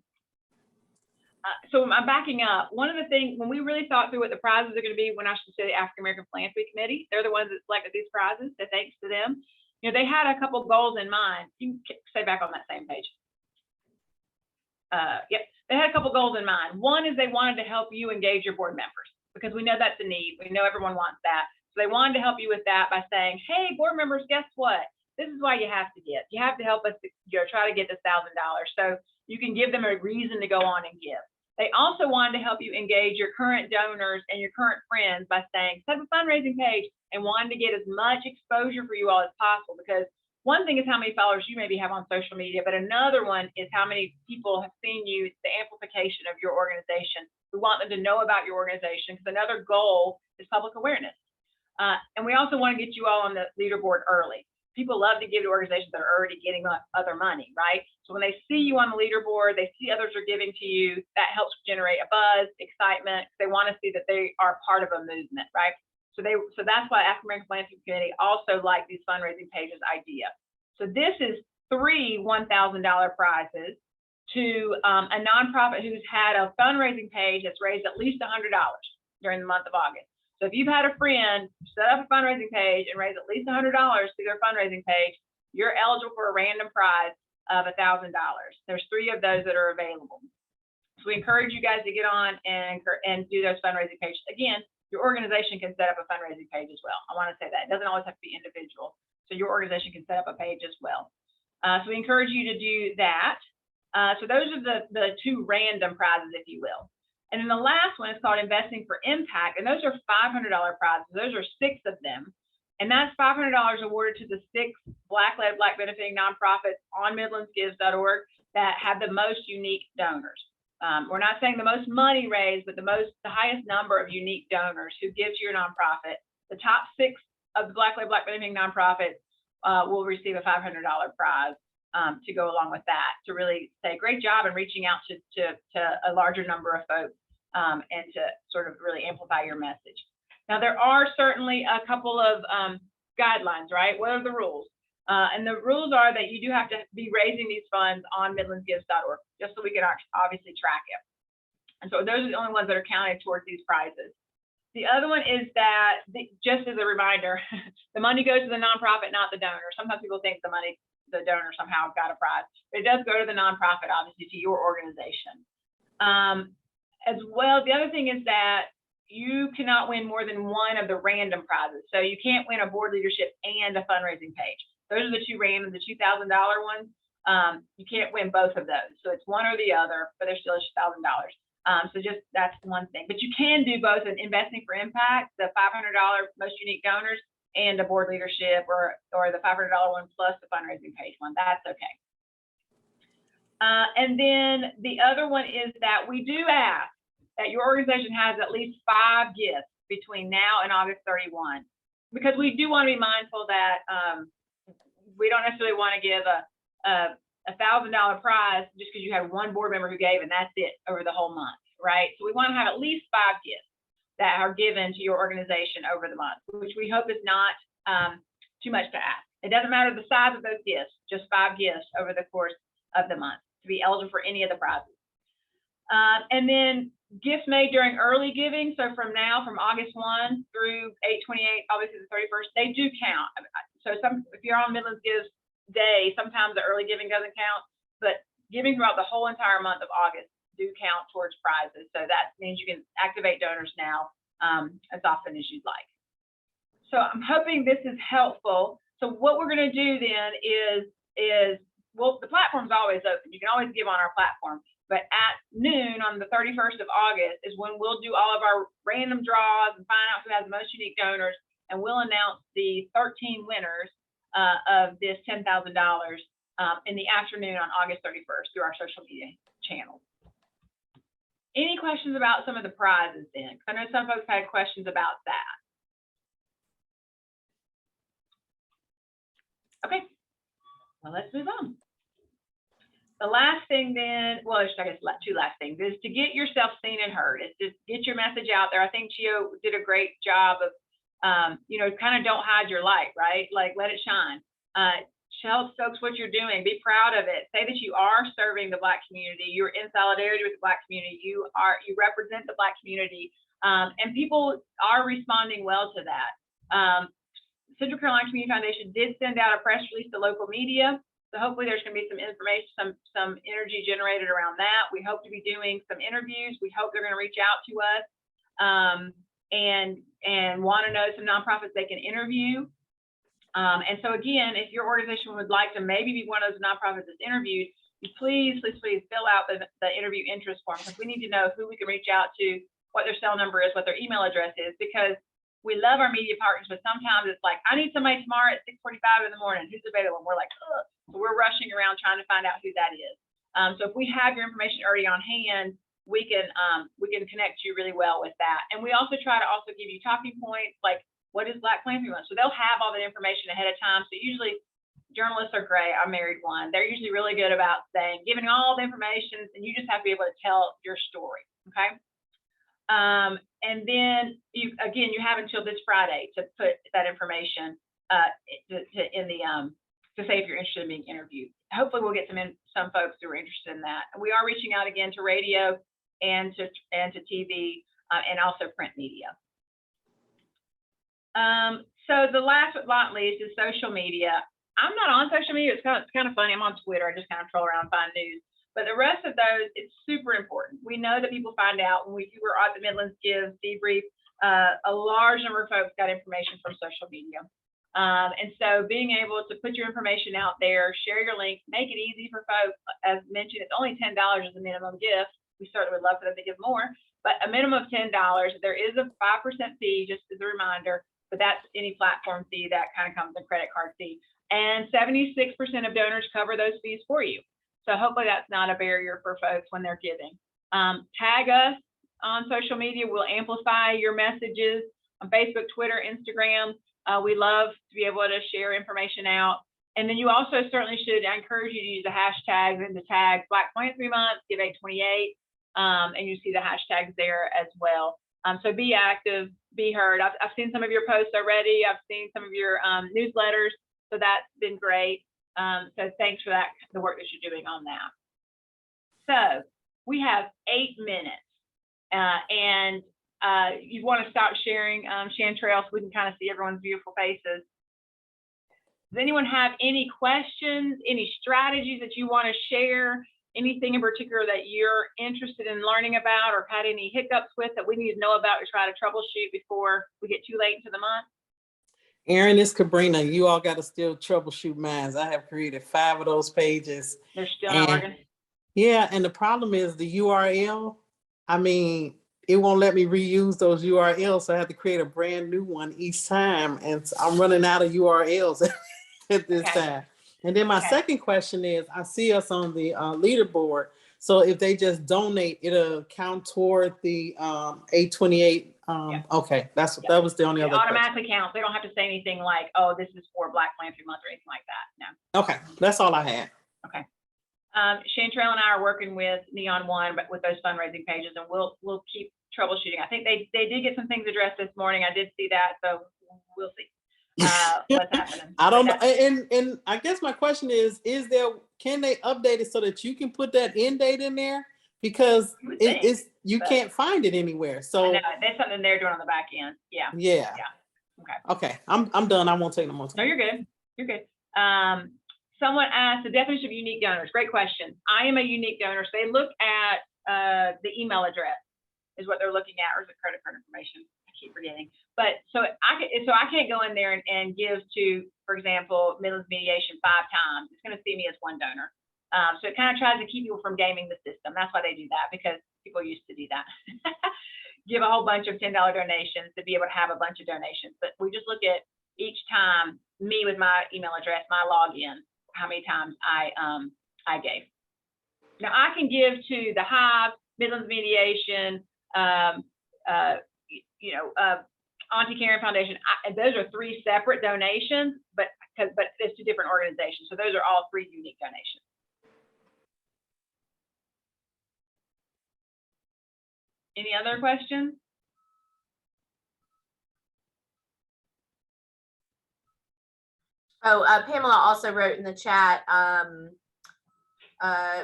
So I'm backing up. One of the things, when we really thought through what the prizes are going to be, when I should say the African American Philanthropy Committee, they're the ones that selected these prizes, so thanks to them. You know, they had a couple goals in mind. You can stay back on that same page. Yep, they had a couple goals in mind. One is they wanted to help you engage your board members, because we know that's a need. We know everyone wants that. So they wanted to help you with that by saying, hey, board members, guess what? This is why you have to give. You have to help us to, try to get this $1,000. So you can give them a reason to go on and give. They also wanted to help you engage your current donors and your current friends by saying, set up a fundraising page, and wanting to get as much exposure for you all as possible. Because one thing is how many followers you maybe have on social media, but another one is how many people have seen you, the amplification of your organization. We want them to know about your organization, because another goal is public awareness. And we also want to get you all on the leaderboard early. People love to give to organizations that are already getting other money, right? So when they see you on the leaderboard, they see others are giving to you, that helps generate a buzz, excitement. They want to see that they are part of a movement, right? So that's why African American Philanthropy Committee also like these fundraising pages idea. So this is 3 $1,000 prizes to a nonprofit who's had a fundraising page that's raised at least $100 during the month of August. So if you've had a friend set up a fundraising page and raise at least $100 through their fundraising page, you're eligible for a random prize of $1,000. There's 3 of those that are available. So we encourage you guys to get on and do those fundraising pages. Again, your organization can set up a fundraising page as well. I want to say that. It doesn't always have to be individual. So your organization can set up a page as well. So we encourage you to do that. So those are the 2 random prizes, if you will. And then the last one is called Investing for Impact. And those are $500 prizes. Those are 6 of them. And that's $500 awarded to the 6 Black-led, Black benefiting nonprofits on MidlandsGives.org that have the most unique donors. We're not saying the most money raised, but the highest number of unique donors who give to your nonprofit. The top 6 of the Black-led, Black benefiting nonprofits will receive a $500 prize to go along with that, to really say great job in reaching out to a larger number of folks and to sort of really amplify your message. Now, there are certainly a couple of guidelines, right? What are the rules? And the rules are that you do have to be raising these funds on MidlandsGives.org, just so we can obviously track it. And so those are the only ones that are counted towards these prizes. The other one is that, just as a reminder, the money goes to the nonprofit, not the donor. Sometimes people think the donor somehow got a prize, but it does go to the nonprofit, obviously, to your organization. As well, the other thing is that you cannot win more than 1 of the random prizes. So you can't win a board leadership and a fundraising page. Those are the 2 random, the $2,000 ones. You can't win both of those. So it's one or the other, but they're still $1,000. So just that's one thing. But you can do both an Investing for Impact, the $500 most unique donors, and a board leadership, or the $500 one plus the fundraising page one. That's okay. And then the other one is that we do ask that your organization has at least 5 gifts between now and August 31, because we do want to be mindful that we don't necessarily want to give a $1,000 prize just because you have 1 board member who gave and that's it over the whole month, right? So we want to have at least 5 gifts that are given to your organization over the month, which we hope is not too much to ask. It doesn't matter the size of those gifts, just 5 gifts over the course of the month to be eligible for any of the prizes. And then gifts made during early giving. So from August 1 through 8/28, obviously the 31st, they do count. So if you're on Midlands Gives Day, sometimes the early giving doesn't count, but giving throughout the whole entire month of August do count towards prizes. So that means you can activate donors now as often as you'd like. So I'm hoping this is helpful. So what we're going to do then is well, the platform's always open. You can always give on our platform, But at noon on the 31st of August is when we'll do all of our random draws and find out who has the most unique donors, and we'll announce the 13 winners of this $10,000 in the afternoon on August 31st through our social media channels. Any questions about some of the prizes then? Because I know some folks had questions about that. Okay, well, let's move on. The last thing then, well, I guess two last things, is to get yourself seen and heard. It's just get your message out there. I think Chio did a great job of, kind of don't hide your light, right? Like, let it shine. Tell folks what you're doing. Be proud of it. Say that you are serving the Black community. You're in solidarity with the Black community. You represent the Black community, and people are responding well to that. Central Carolina Community Foundation did send out a press release to local media. So hopefully there's going to be some information, some energy generated around that. We hope to be doing some interviews. We hope they're going to reach out to us and want to know some nonprofits they can interview. And so again, if your organization would like to maybe be one of those nonprofits that's interviewed, please fill out the interview interest form, because we need to know who we can reach out to, what their cell number is, what their email address is, because we love our media partners, but sometimes it's like, I need somebody tomorrow at 6:45 in the morning. Who's available? And we're like, ugh. So we're rushing around trying to find out who that is. So if we have your information already on hand, we can connect you really well with that. And we also try to give you talking points, like, what is Black Philanthropy Month? So they'll have all that information ahead of time. So usually journalists are great. I married one. They're usually really good about giving all the information, and you just have to be able to tell your story. Okay. And then you have until this Friday to put that information to say if you're interested in being interviewed. Hopefully we'll get some folks who are interested in that. And we are reaching out again to radio and to TV and also print media. So the last but not least is social media. I'm not on social media. It's kind of funny. I'm on Twitter. I just kind of troll around and find news. But the rest of those, it's super important. We know that people find out when we were at the Midlands Give debrief, a large number of folks got information from social media. And so being able to put your information out there, share your link, make it easy for folks. As mentioned, it's only $10 as a minimum gift. We certainly would love for them to give more, but a minimum of $10. There is a 5% fee, just as a reminder, but that's any platform fee that kind of comes with a credit card fee. And 76% of donors cover those fees for you. So hopefully that's not a barrier for folks when they're giving. Tag us on social media. We'll amplify your messages on Facebook, Twitter, Instagram. We love to be able to share information out. And then you also certainly should, I encourage you to use the hashtags and the tag Black Philanthropy Month, Give 828, and you see the hashtags there as well. So be active, be heard. I've seen some of your posts already. I've seen some of your newsletters. So that's been great. So thanks for that, the work that you're doing on that. So we have 8 minutes and you want to stop sharing, Chantrell, so we can kind of see everyone's beautiful faces. Does anyone have any questions, any strategies that you want to share, anything in particular that you're interested in learning about or had any hiccups with that we need to know about to try to troubleshoot before we get too late into the month? Erin, it's Cabrina. You all got to still troubleshoot mine. I have created 5 of those pages. They're still not working? Yeah, and the problem is the URL. I mean, it won't let me reuse those URLs, so I have to create a brand new one each time, and I'm running out of URLs at this time. And then my second question is, I see us on the leaderboard. So if they just donate, it'll count toward the 828. Okay, that was the only other question. Automatically counts. They don't have to say anything like, oh, this is for Black Philanthropy Month or anything like that. No. Okay, that's all I had. Okay. Chantrell and I are working with Neon One, but with those fundraising pages, and we'll keep troubleshooting. I think they did get some things addressed this morning. I did see that, so we'll see what's happening. I don't know. And I guess my question is can they update it so that you can put that end date in there? Because you can't find it anywhere. So I know, that's something they're doing on the back end. Yeah. Yeah. Okay. I'm done. I won't take no more time. No, you're good. You're good. Someone asked the definition of unique donors. Great question. I am a unique donor. So they look at the email address is what they're looking at, or is it credit card information? I keep forgetting. But so I can't go in there and give to, for example, Midlands Mediation 5 times. It's going to see me as one donor. So it kind of tries to keep people from gaming the system. That's why they do that, because people used to do that. Give a whole bunch of $10 donations to be able to have a bunch of donations. But we just look at each time, me with my email address, my login, how many times I gave. Now I can give to the Hive, Midlands Mediation, Auntie Karen Foundation. Those are 3 separate donations, but it's 2 different organizations. So those are all 3 unique donations. Any other questions? Oh, Pamela also wrote in the chat,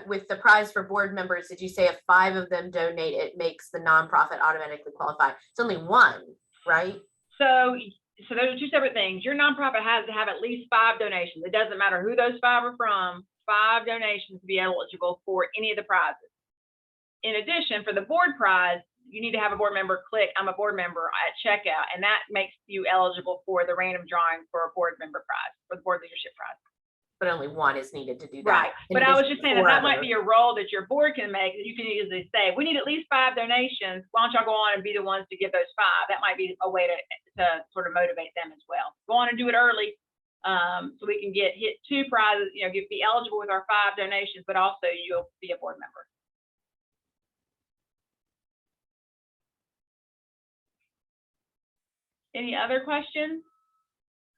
with the prize for board members, did you say if 5 of them donate, it makes the nonprofit automatically qualify? It's only 1, right? So those are 2 separate things. Your nonprofit has to have at least 5 donations. It doesn't matter who those 5 are from, 5 donations to be eligible for any of the prizes. In addition, for the board prize, you need to have a board member click "I'm a board member" at checkout, and that makes you eligible for the random drawing for a board member prize, for the board leadership prize. But only 1 is needed to do that. Right. But I was just saying that might be a a role that your board can make, that you can easily say, we need at least 5 donations. Why don't y'all go on and be the ones to give those 5? That might be a way to sort of motivate them as well. Go on and do it early, so we can hit 2 prizes, be eligible with our 5 donations, but also you'll be a board member. Any other questions?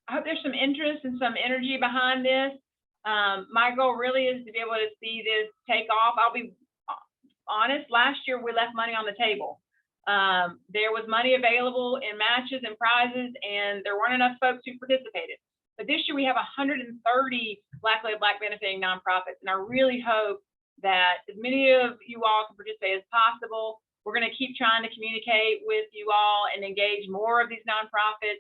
I hope there's some interest and some energy behind this. My goal really is to be able to see this take off. I'll be honest, last year we left money on the table. There was money available in matches and prizes, and there weren't enough folks who participated. But this year we have 130 Black-led, Black benefiting nonprofits, and I really hope that as many of you all can participate as possible. We're going to keep trying to communicate with you all and engage more of these nonprofits.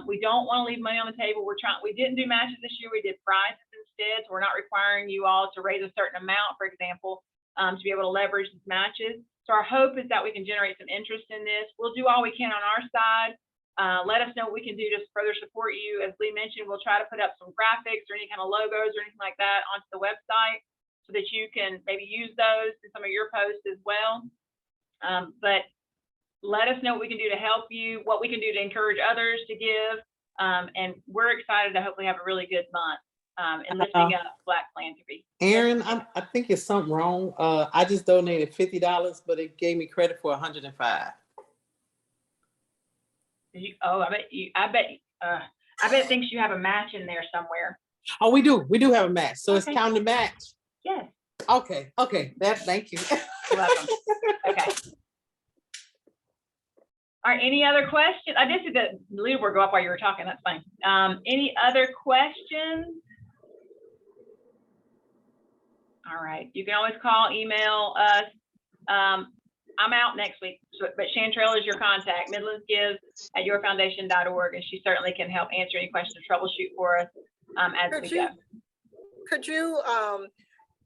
We don't want to leave money on the table. We didn't do matches this year. We did prizes instead. So we're not requiring you all to raise a certain amount, for example, to be able to leverage these matches. So our hope is that we can generate some interest in this. We'll do all we can on our side. Let us know what we can do to further support you. As Lee mentioned, we'll try to put up some graphics or any kind of logos or anything like that onto the website so that you can maybe use those in some of your posts as well. But let us know what we can do to help you, what we can do to encourage others to give. And we're excited to hopefully have a really good month in lifting up Black philanthropy. Aaron, I think it's something wrong. I just donated $50, but it gave me credit for 105. I bet it thinks you have a match in there somewhere. Oh, we do have a match. So Okay. it's counting the match. Yes. Okay. Thank you. You're welcome. Okay. All right, any other questions? I did see the leaderboard go up while you were talking. That's fine. Any other questions? All right, you can always call, email us. I'm out next week, but Chantrell is your contact, midlandsgives@yourfoundation.org, and she certainly can help answer any questions, troubleshoot for us as we go. Could you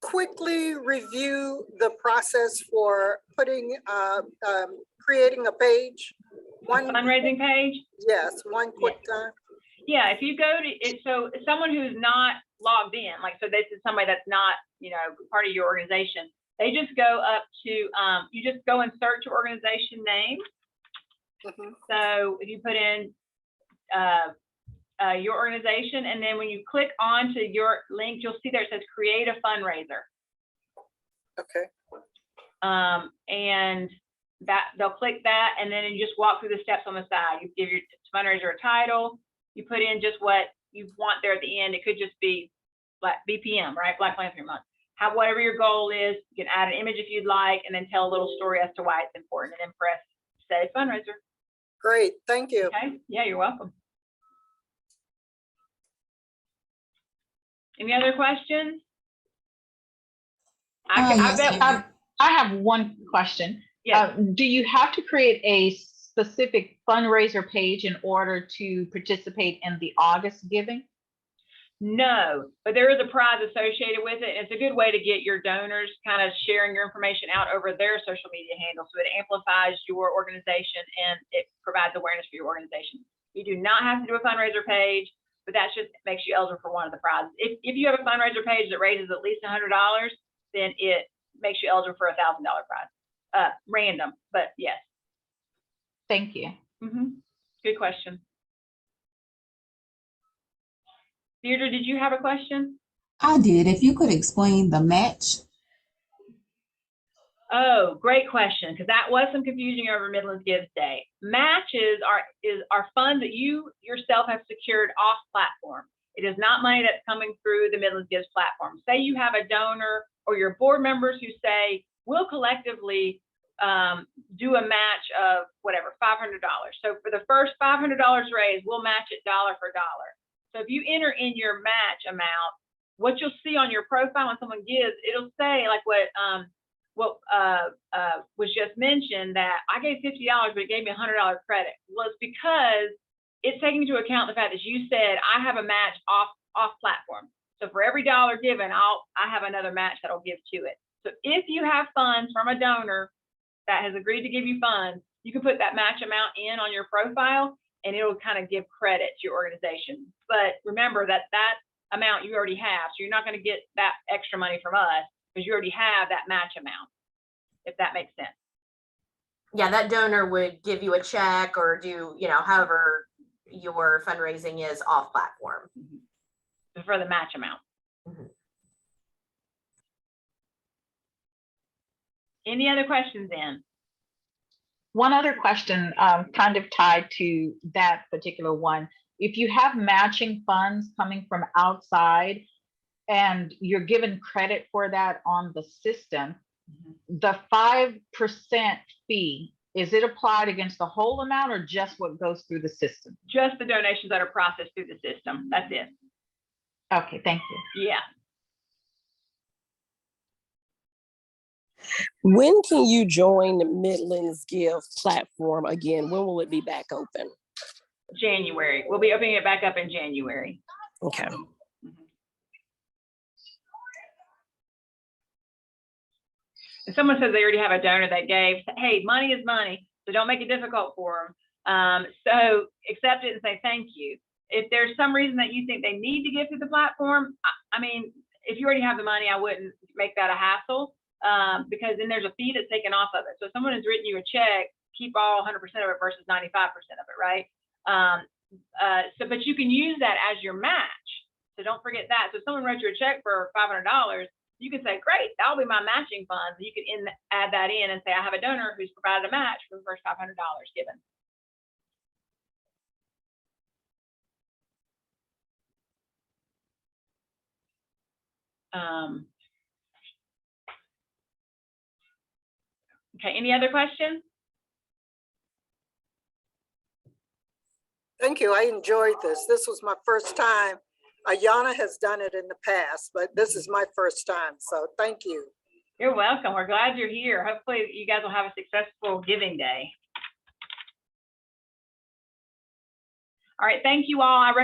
quickly review the process for creating a page? One fundraising page? Yes, one quick time. Yeah, if you go to it, so someone who's not logged in, like, so this is somebody that's not, part of your organization, they just go up to, you just go and search your organization name. Mm-hmm. So if you put in your organization, and then when you click onto your link, you'll see there it says create a fundraiser. Okay. And that they'll click that, and then you just walk through the steps on the side. You give your fundraiser a title, you put in just what you want there at the end. It could just be Black BPM, right? Black Philanthropy Month. Whatever your goal is, you can add an image if you'd like, and then tell a little story as to why it's important, and then press Save Fundraiser. Great, thank you. Okay, yeah, you're welcome. Any other questions? I have one question. Yeah. Do you have to create a specific fundraiser page in order to participate in the August giving? No, but there is a prize associated with it. It's a good way to get your donors kind of sharing your information out over their social media handle. So it amplifies your organization and it provides awareness for your organization. You do not have to do a fundraiser page. but that just makes you eligible for one of the prizes. If you have a fundraiser page that raises at least $100, then it makes you eligible for a $1,000 prize. Random, but yes. Thank you. Good question. Deirdre, did you have a question? I did. If you could explain the match. Oh, great question, because that was some confusion over Midlands Gives Day. Matches are funds that you yourself have secured off platform. It is not money that's coming through the Midlands Gives platform. Say you have a donor or your board members who say, we'll collectively do a match of whatever, $500. So for the first $500 raised, we'll match it dollar for dollar. So if you enter in your match amount, what you'll see on your profile when someone gives, it'll say like what was just mentioned, that I gave $50, but it gave me a $100 credit. Well, it's because it's taking into account the fact that you said, I have a match off platform. So for every dollar given, I have another match that'll give to it. So if you have funds from a donor that has agreed to give you funds, you can put that match amount in on your profile and it'll kind of give credit to your organization. But remember that amount you already have. So you're not going to get that extra money from us because you already have that match amount, if that makes sense. Yeah, that donor would give you a check or do, however your fundraising is off platform. For the match amount. Any other questions then? One other question, kind of tied to that particular one. If you have matching funds coming from outside and you're given credit for that on the system, the 5% fee, is it applied against the whole amount or just what goes through the system? Just the donations that are processed through the system. That's it. Okay, thank you. Yeah. When can you join the Midlands Give platform again? When will it be back open? January. We'll be opening it back up in January. Okay. If someone says they already have a donor that gave, hey, money is money, so don't make it difficult for them. So accept it and say thank you. If there's some reason that you think they need to give to the platform, I mean, if you already have the money, I wouldn't make that a hassle because then there's a fee that's taken off of it. So if someone has written you a check, keep all 100% of it versus 95% of it, right? But you can use that as your match. So don't forget that. So if someone wrote you a check for $500, you can say, great, that'll be my matching funds. You can add that in and say, I have a donor who's provided a match for the first $500 given. Okay, any other questions? Thank you. I enjoyed this. This was my first time. Ayana has done it in the past, but this is my first time. So thank you. You're welcome. We're glad you're here. Hopefully you guys will have a successful giving day. All right, thank you all.